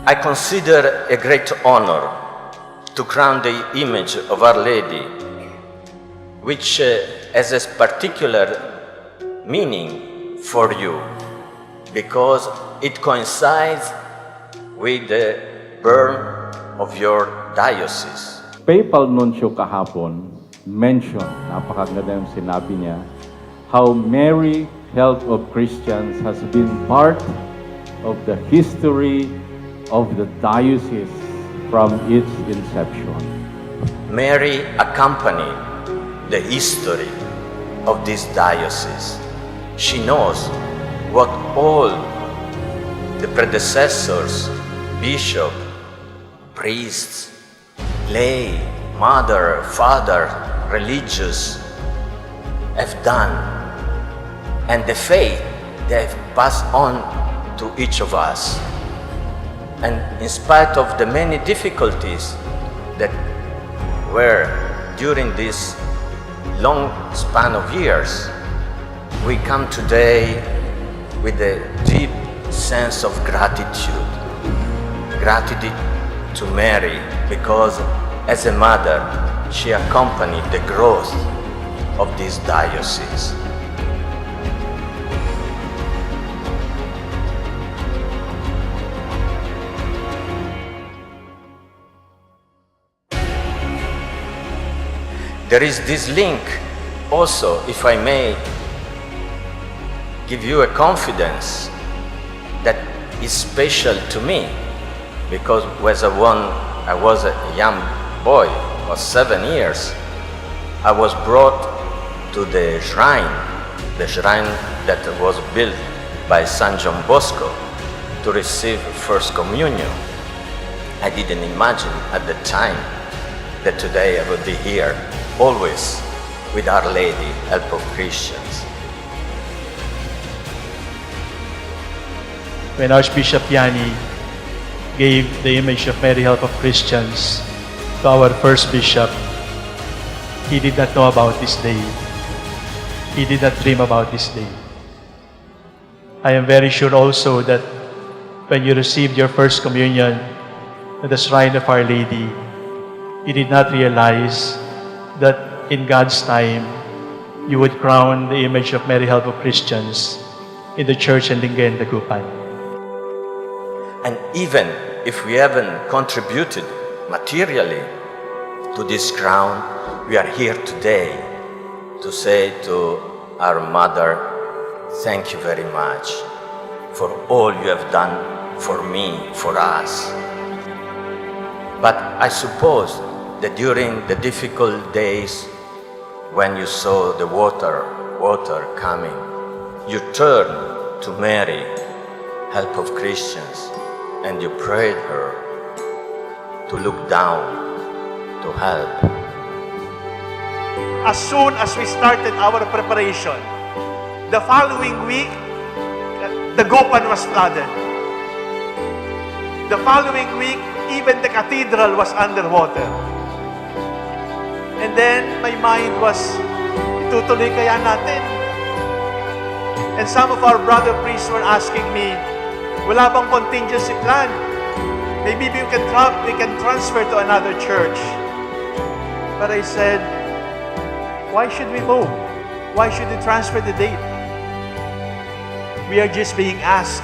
I consider a great honor to crown the image of Our Lady, which has a particular meaning for you, because it coincides with the birth of your diocese. Papal Nuncio kahapon mentioned, napakaganda yung sinabi niya, how Mary, Health of Christians, has been part of the history of the diocese from its inception. Mary accompanied the history of this diocese. She knows what all the predecessors, bishop, priests, lay, mother, father, religious have done, and the faith they have passed on to each of us. And in spite of the many difficulties that were during this long span of years, we come today with a deep sense of gratitude. Gratitude to Mary, because as a mother, she accompanied the growth of this diocese. There is this link also, if I may give you a confidence that is special to me, because I was a young boy of 7 years, I was brought to the shrine that was built by San John Bosco to receive First Communion. I didn't imagine at the time that today I would be here, always with Our Lady, Help of Christians. When Archbishop Yanni gave the image of Mary, Help of Christians to our first bishop, he did not know about this day. He did not dream about this day. I am very sure also that when you received your First Communion at the shrine of Our Lady, you did not realize that in God's time, you would crown the image of Mary, Help of Christians in the church in Lingayen, Dagupan. And even if we haven't contributed materially to this crown, we are here today to say to our Mother, thank you very much for all you have done for me, for us. But I suppose that during the difficult days when you saw the water coming, you turned to Mary, Help of Christians, and you prayed her to look down, to help. As soon as we started our preparation, the following week, the Gopan was flooded. The following week, even the cathedral was underwater. And then my mind was, itutuloy kaya natin? And some of our brother priests were asking me, wala bang contingency plan? Maybe we can transfer to another church. But I said, why should we move? Why should we transfer the date? We are just being asked,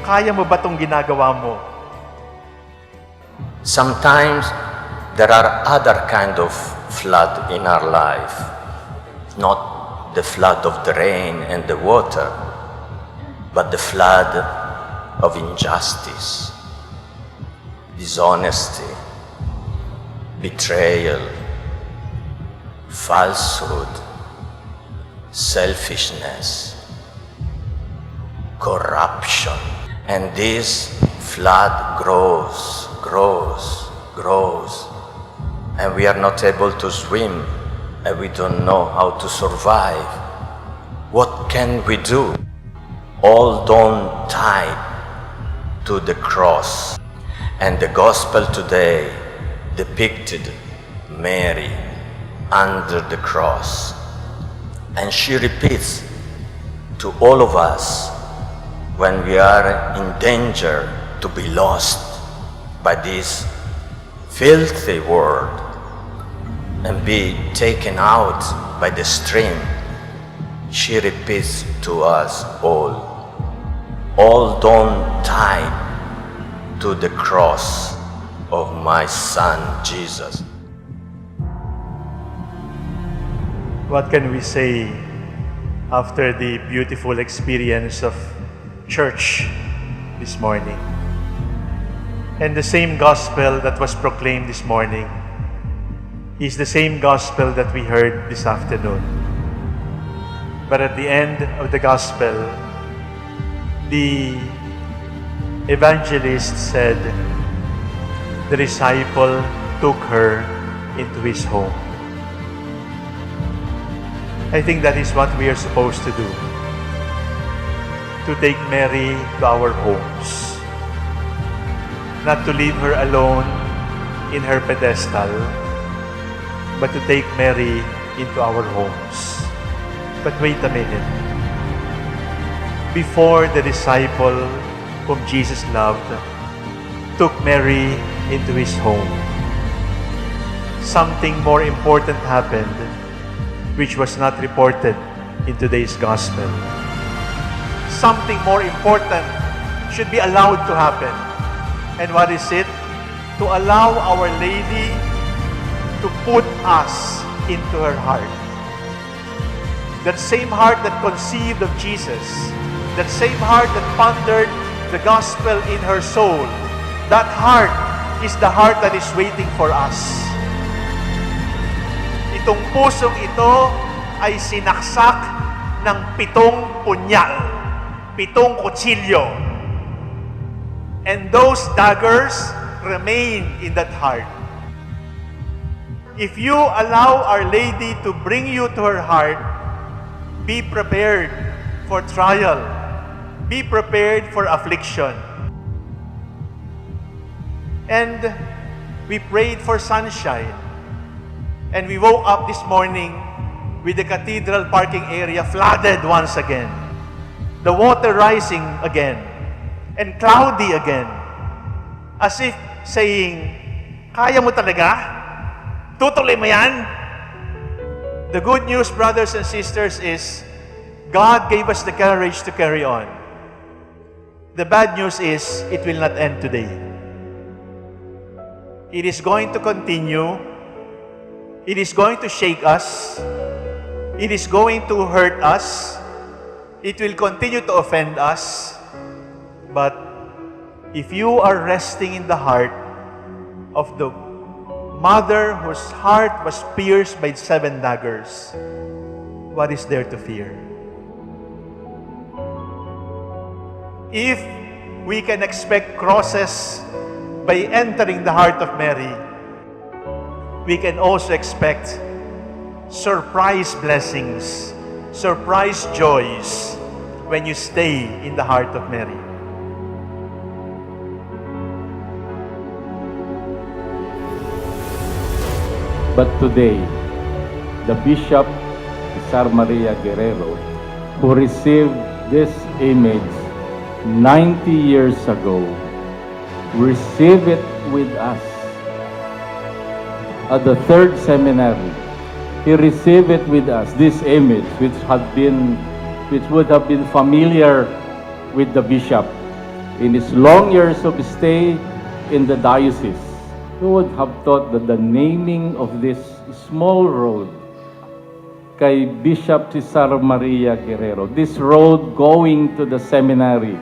kaya mo ba itong ginagawa mo? Sometimes there are other kind of flood in our life, not the flood of the rain and the water, but the flood of injustice, dishonesty, betrayal, falsehood, selfishness, corruption. And this flood grows, and we are not able to swim, and we don't know how to survive. What can we do? All done tied to the cross. And the gospel today depicted Mary under the cross. And she repeats to all of us when we are in danger to be lost, by this filthy world and be taken out by the stream, she repeats to us all don't tie to the cross of my Son Jesus. What can we say after the beautiful experience of church this morning? And the same gospel that was proclaimed this morning is the same gospel that we heard this afternoon. But at the end of the gospel, the evangelist said, the disciple took her into his home. I think that is what we are supposed to do. To take Mary to our homes. Not to leave her alone in her pedestal, but to take Mary into our homes. But wait a minute. Before the disciple whom Jesus loved took Mary into his home, something more important happened, which was not reported in today's gospel. Something more important should be allowed to happen. And what is it? To allow Our Lady to put us into her heart. That same heart that conceived of Jesus, that same heart that pondered the gospel in her soul, that heart is the heart that is waiting for us. Itong pusong ito ay sinaksak ng 7 punyal, 7 kutsilyo. And those daggers remain in that heart. If you allow Our Lady to bring you to her heart, be prepared for trial. Be prepared for affliction. And we prayed for sunshine. And we woke up this morning with the cathedral parking area flooded once again. The water rising again. And cloudy again. As if saying, kaya mo talaga? Tutuloy mo yan? The good news, brothers and sisters, is God gave us the courage to carry on. The bad news is it will not end today. It is going to continue. It is going to shake us. It is going to hurt us. It will continue to offend us. But if you are resting in the heart of the mother whose heart was pierced by 7 daggers, what is there to fear? If we can expect crosses by entering the heart of Mary, we can also expect surprise blessings, surprise joys when you stay in the heart of Mary. But today, the Bishop Cesar Maria Guerrero, who received this image 90 years ago, receive it with us. At the 3rd seminary, he received it with us, this image which would have been familiar with the bishop in his long years of stay in the diocese. Who would have thought that the naming of this small road kay Bishop Cesar Maria Guerrero, this road going to the seminary,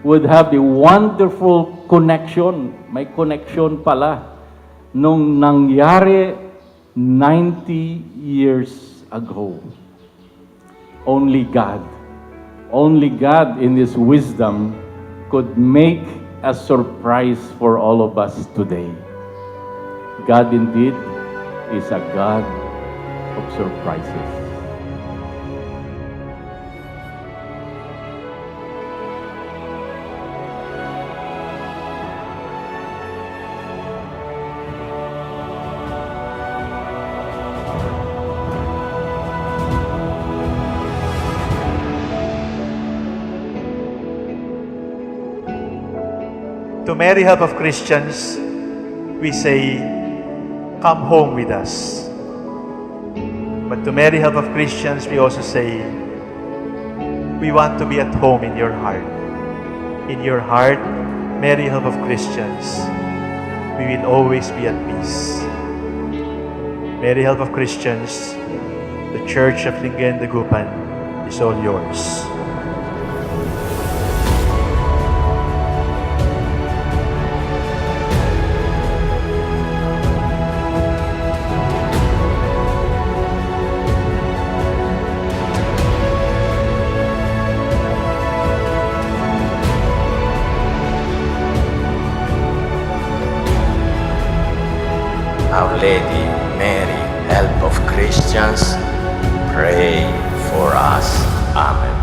would have a wonderful connection. May connection pala nung nangyari 90 years ago. Only God in His wisdom could make a surprise for all of us today. God indeed is a God of surprises. To Mary, help of Christians, we say, come home with us. But to Mary, help of Christians, we also say, we want to be at home in your heart. In your heart, Mary, help of Christians, we will always be at peace. Mary, help of Christians, the Church of Lingayen Dagupan is all yours. Our Lady, Mary, help of Christians, pray for us. Amen.